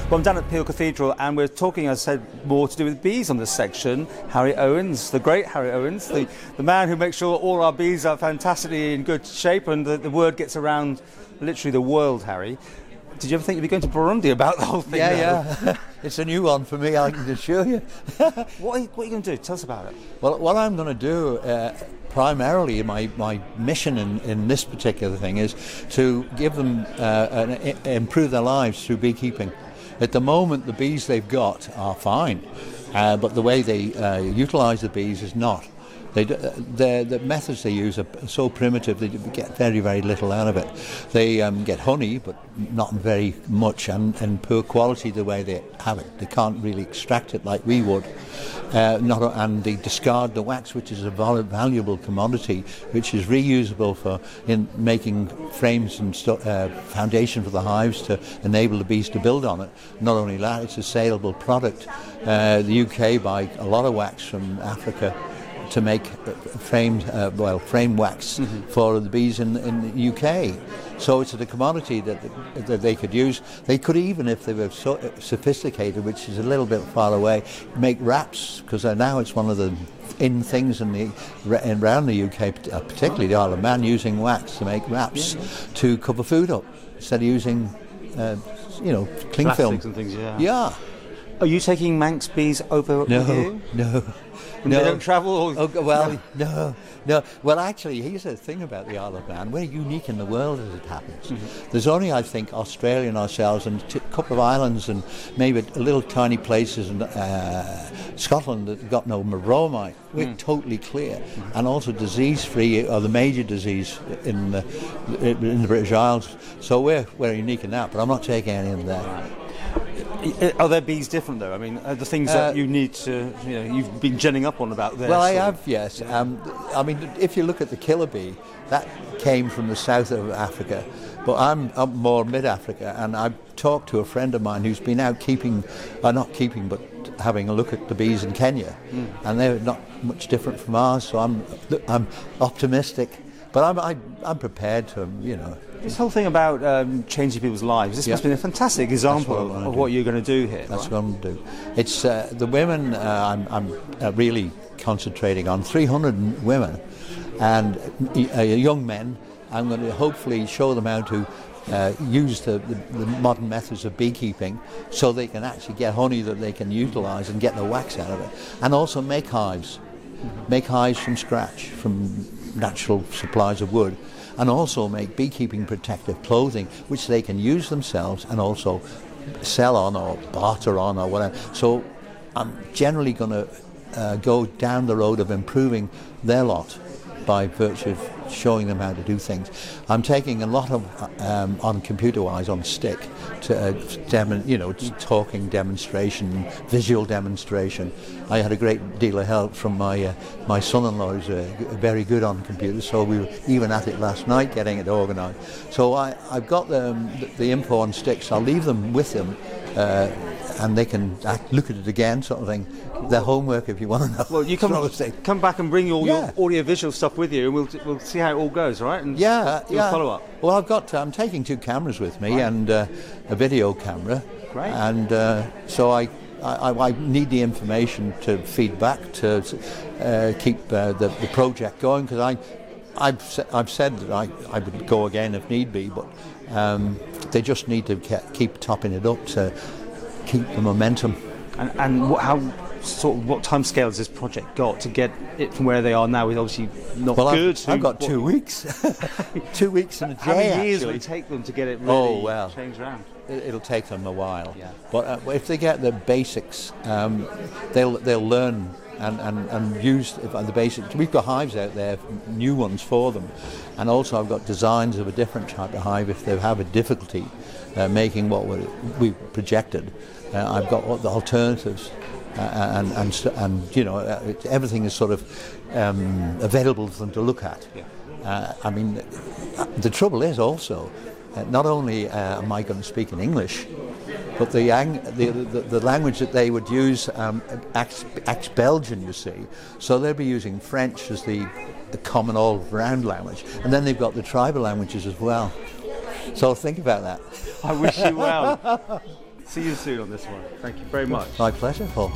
Well, I'm down at Peel Cathedral and we're talking, as I said, more to do with bees on this section. Harry Owens, the great Harry Owens, the man who makes sure all our bees are fantastically in good shape and the word gets around literally the world, Harry. Did you ever think you'd be going to Burundi about the whole thing? Yeah. It's a new one for me, I can assure you. What are you going to do? Tell us about it. Well, what I'm going to do, primarily my mission in this particular thing is to give them, improve their lives through beekeeping. At the moment, the bees they've got are fine, but the way they utilise the bees is not. The methods they use are so primitive they get very, very little out of it. They get honey, but not very much, and poor quality the way they have it. They can't really extract it like we would. And they discard the wax, which is a valuable commodity, which is reusable in making frames and foundation for the hives to enable the bees to build on it. Not only that, it's a saleable product. The UK buy a lot of wax from Africa to make frame wax for the bees in the UK. So it's a commodity that they could use. They could even, if they were so sophisticated, which is a little bit far away, make wraps, because now it's one of the in things around the UK, particularly the Isle of Man, using wax to make wraps to cover food up instead of using, cling film. And things, Yeah. Are you taking Manx bees over with you? No. They don't travel? No. Well, actually, here's the thing about the Isle of Man. We're unique in the world as it happens. There's only, I think, Australia and ourselves and a couple of islands and maybe little tiny places in Scotland that got no maromite. We're totally clear. And also disease-free, or the major disease in the British Isles. So we're unique in that, but I'm not taking any of that. Are their bees different, though? I mean, the things that you need to, you've been ginning up on about there. Well, I have, yes. I mean, if you look at the killer bee, that came from the south of Africa, but I'm up more mid-Africa, and I've talked to a friend of mine who's been out not keeping, but having a look at the bees in Kenya, and they're not much different from ours, so I'm optimistic. But I'm prepared to, This whole thing about changing people's lives, this must be a fantastic example of what you're going to do here. That's what I'm going to do. It's the women I'm really concentrating on, 300 women and young men. I'm going to hopefully show them how to use the modern methods of beekeeping so they can actually get honey that they can utilise and get the wax out of it. And also make hives. Make hives from scratch, from natural supplies of wood, and also make beekeeping protective clothing which they can use themselves and also sell on or barter on or whatever. So I'm generally going to go down the road of improving their lot by virtue of showing them how to do things. I'm taking a lot of on computer-wise on stick to talking demonstration, visual demonstration. I had a great deal of help from my son-in-law, who's very good on computers, so we were even at it last night getting it organised. So I've got the info on sticks. I'll leave them with them, and they can look at it again, sort of thing. Their homework, if you want to know. Well, you come back and bring all your audio-visual stuff with you, and we'll see how it all goes, all right? And we'll follow up. Well, I'm taking 2 cameras with me and a video camera. Great. And so I need the information to feed back to keep the project going, because I've said that I would go again if need be, but they just need to keep topping it up to keep the momentum. And what time scale has this project got to get it from where they are now? Is obviously not good. I've got 2 weeks. 2 weeks and a day. How many years will it take them to get it really changed around? It'll take them a while. Yeah. But if they get the basics, they'll learn and use the basics. We've got hives out there, new ones for them, and also I've got designs of a different type of hive if they have a difficulty making what we projected. I've got the alternatives. And everything is sort of available for them to look at. I mean, the trouble is also, not only am I going to speak in English, but the language that they would use acts Belgian, you see. So they'll be using French as the common all-round language, and then they've got the tribal languages as well. So think about that. I wish you well. see you soon on this one. Thank you very much. My pleasure, Paul.